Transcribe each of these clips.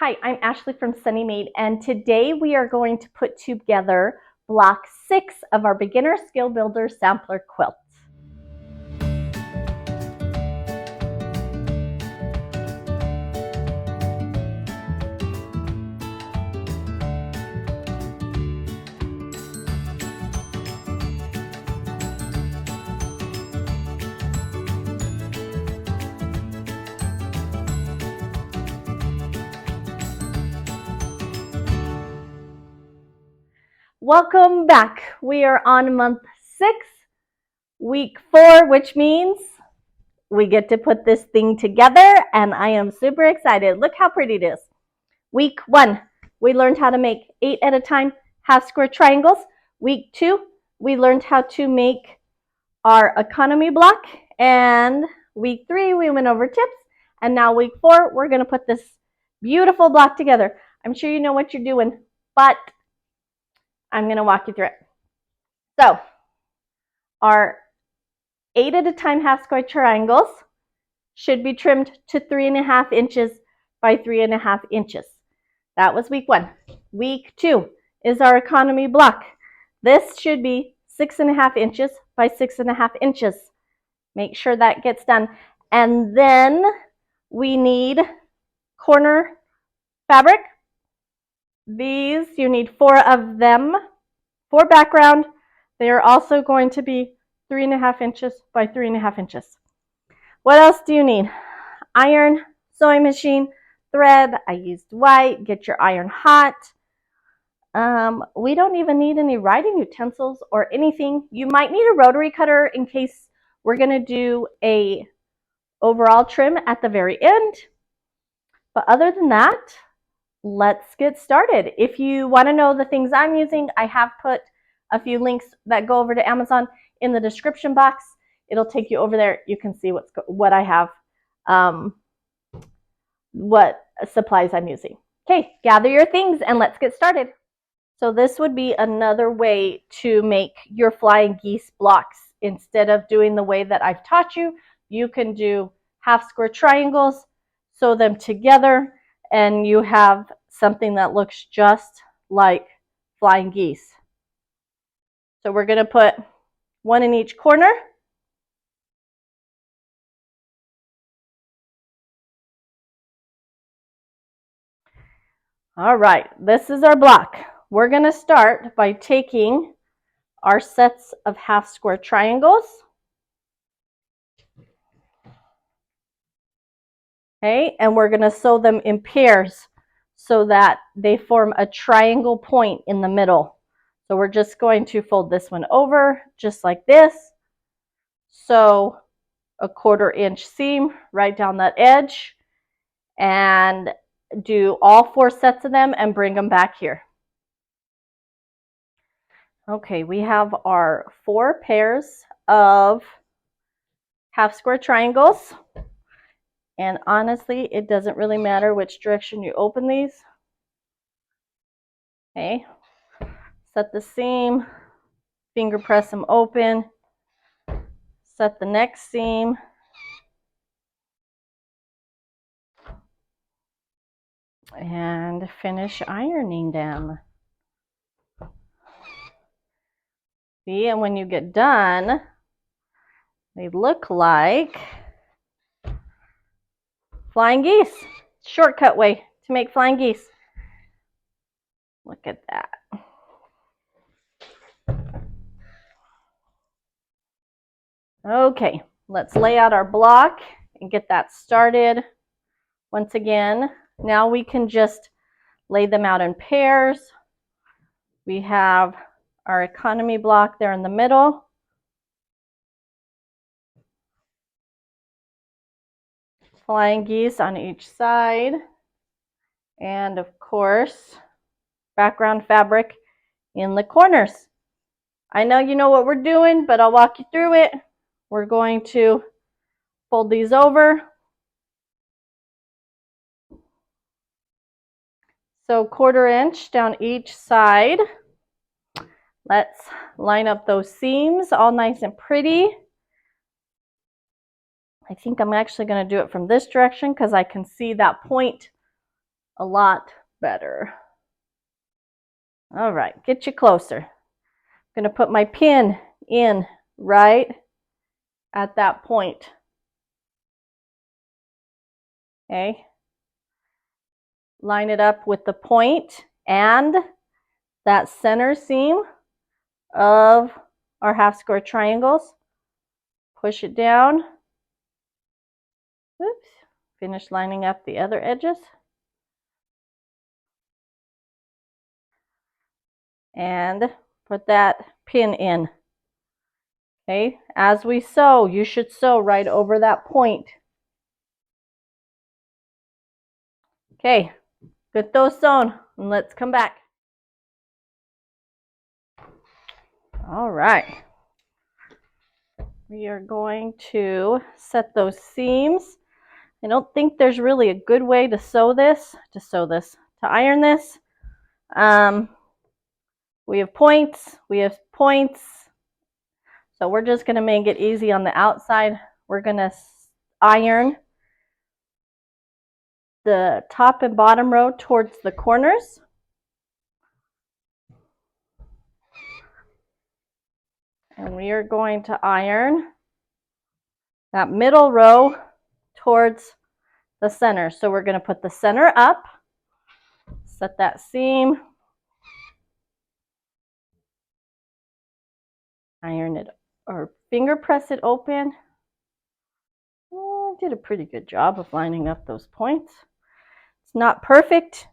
Hi, I'm Ashley from Sunny Made, and today we are going to put together block 6 of our Beginner Skill Builder Sampler Quilt. Welcome back. We are on month 6, week 4, which means we get to put this thing together, and I am super excited. Look how pretty it is. Week 1, we learned how to make 8 at a time half square triangles. Week 2, we learned how to make our economy block, and week 3, we went over tips, and now week 4, we're going to put this beautiful block together. I'm sure you know what you're doing, but I'm going to walk you through it. So, our 8 at a time half square triangles should be trimmed to 3.5 inches by 3.5 inches. That was week 1. Week 2 is our economy block. This should be 6.5 inches by 6.5 inches. Make sure that gets done. And then we need corner fabric. These, you need 4 of them for background. They are also going to be 3.5 inches by 3.5 inches. What else do you need? Iron, sewing machine, thread. I used white. Get your iron hot. We don't even need any writing utensils or anything. You might need a rotary cutter in case we're going to do a overall trim at the very end. But other than that, let's get started. If you want to know the things I'm using, I have put a few links that go over to Amazon in the description box. It'll take you over there. You can see what I have, what supplies I'm using. Okay, gather your things and let's get started. So this would be another way to make your flying geese blocks. Instead of doing the way that I've taught you, you can do half square triangles, sew them together, and you have something that looks just like flying geese. So we're going to put 1 in each corner. All right, this is our block. We're going to start by taking our sets of half square triangles. Okay, and we're going to sew them in pairs so that they form a triangle point in the middle. So we're just going to fold this one over just like this. Sew a 1/4 inch seam right down that edge and do all 4 sets of them and bring them back here. Okay, we have our 4 pairs of half square triangles. And honestly, it doesn't really matter which direction you open these. Okay, set the seam, finger press them open, set the next seam, and finish ironing them. See, and when you get done, they look like flying geese. Shortcut way to make flying geese. Look at that. Okay, let's lay out our block and get that started. Once again, now we can just lay them out in pairs. We have our economy block there in the middle. Flying geese on each side. And of course, background fabric in the corners. I know you know what we're doing, but I'll walk you through it. We're going to fold these over. So 1/4 inch down each side. Let's line up those seams all nice and pretty. I think I'm actually going to do it from this direction because I can see that point a lot better. All right, get you closer. I'm going to put my pin in right at that point. Okay. Line it up with the point and that center seam of our half square triangles. Push it down. Oops. Finish lining up the other edges. And put that pin in. Okay, as we sew, you should sew right over that point. Okay, get those sewn and let's come back. All right. We are going to set those seams. I don't think there's really a good way to to iron this. We have points, So we're just gonna make it easy on the outside. We're gonna iron the top and bottom row towards the corners. And we are going to iron that middle row towards the center. So we're going to put the center up, set that seam, iron it or finger press it open. Oh, I did a pretty good job of lining up those points. It's not perfect,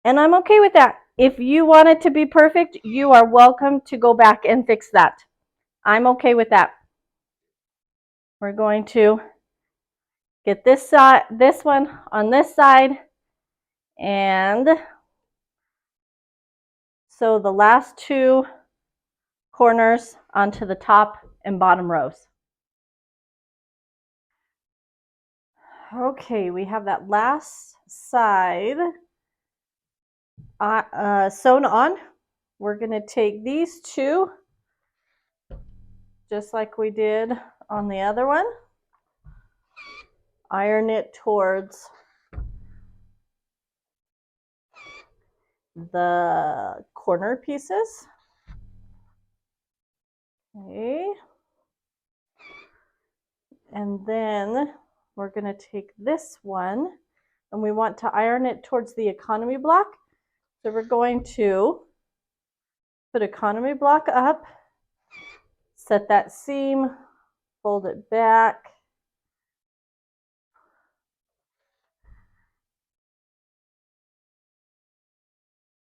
and I'm okay with that. If you want it to be perfect, you are welcome to go back and fix that. I'm okay with that. We're going to get this one on this side and sew the last two corners onto the top and bottom rows. Okay, we have that last side sewn on. We're going to take these two, just like we did on the other one, iron it towards the corner pieces. Okay. And then we're going to take this one and we want to iron it towards the economy block. So we're going to put economy block up, set that seam, fold it back,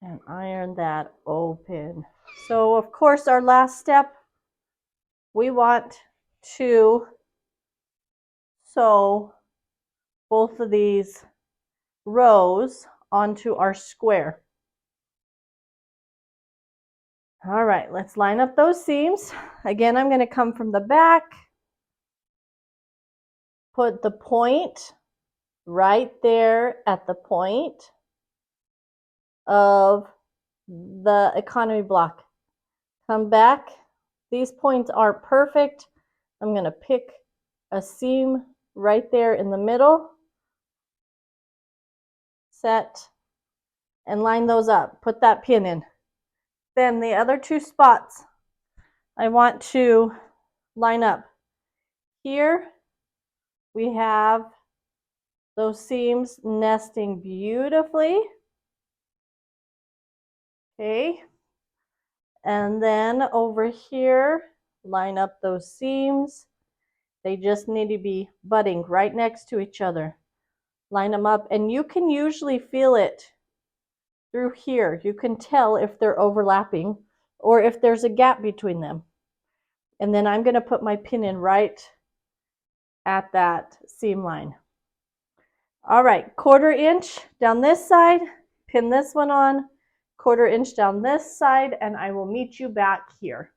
and iron that open. So of course our last step, we want to sew both of these rows onto our square. All right, let's line up those seams. Again, I'm going to come from the back, put the point right there at the point of the economy block. Come back. These points aren't perfect. I'm going to pick a seam right there in the middle, set, and line those up. Put that pin in. Then the other two spots I want to line up. Here we have those seams nesting beautifully. Okay. And then over here, line up those seams. They just need to be butting right next to each other. Line them up, and you can usually feel it through here. You can tell if they're overlapping or if there's a gap between them. And then I'm going to put my pin in right at that seam line. All right, 1/4 inch down this side, pin this one on, 1/4 inch down this side, and I will meet you back here.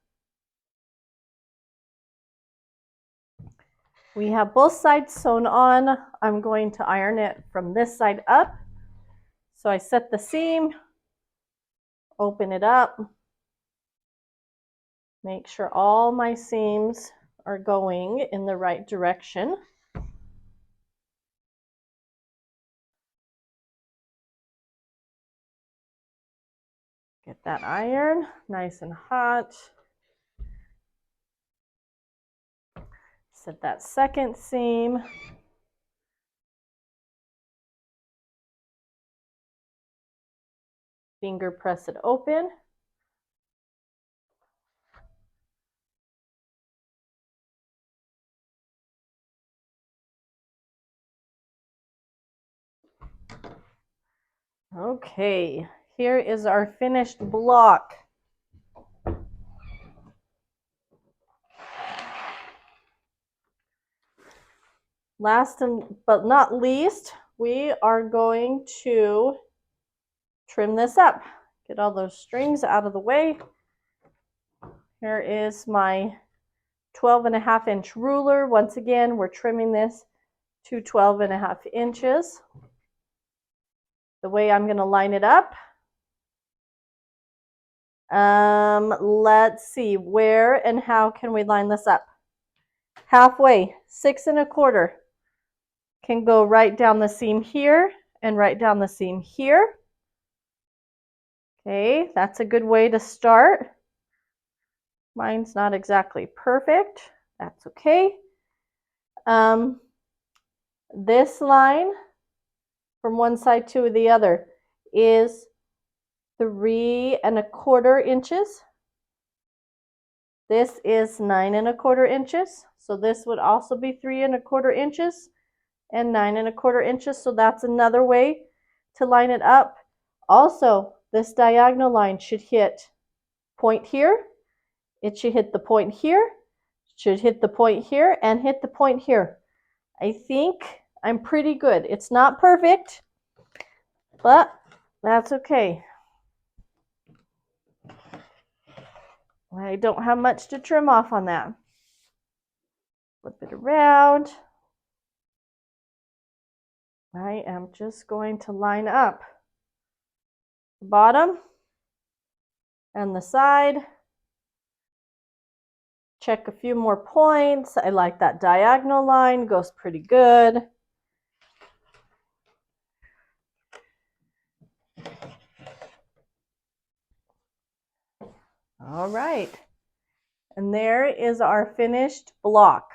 We have both sides sewn on. I'm going to iron it from this side up. So I set the seam, open it up, make sure all my seams are going in the right direction. Get that iron nice and hot. Set that second seam. Finger press it open. Okay, here is our finished block. Last but not least, we are going to trim this up. Get all those strings out of the way. Here is my 12.5-inch ruler. Once again, we're trimming this to 12.5 inches. The way I'm going to line it up. Let's see, where and how can we line this up? Halfway, 6 1/4. Can go right down the seam here and right down the seam here. Okay, that's a good way to start. Mine's not exactly perfect. That's okay. This line from one side to the other is 3 1/4 inches. This is 9 1/4 inches. So this would also be 3 1/4 inches and 9 1/4 inches. So that's another way to line it up. Also, this diagonal line should hit point here. It should hit the point here. Should hit the point here and hit the point here. I think I'm pretty good. It's not perfect, but that's okay. I don't have much to trim off on that. Flip it around. I am just going to line up the bottom and the side. Check a few more points. I like that diagonal line, goes pretty good. All right, and there is our finished block.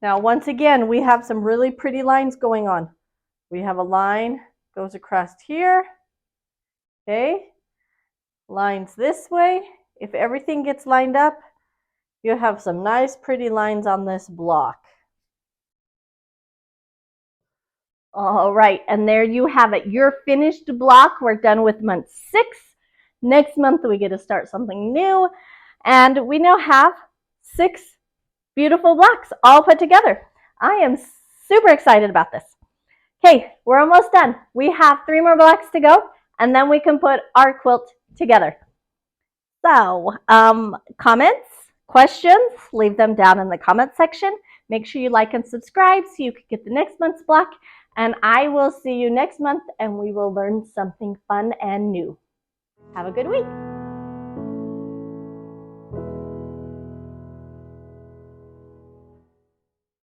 Now, once again, we have some really pretty lines going on. We have a line goes across here, okay? Lines this way. If everything gets lined up, you have some nice pretty lines on this block. All right, and there you have it. Your finished block. We're done with month 6. Next month, we get to start something new. And we now have 6 beautiful blocks all put together. I am super excited about this. Okay, we're almost done. We have 3 more blocks to go, and then we can put our quilt together. So, comments, questions, leave them down in the comment section. Make sure you like and subscribe so you can get the next month's block. And I will see you next month, and we will learn something fun and new. Have a good week.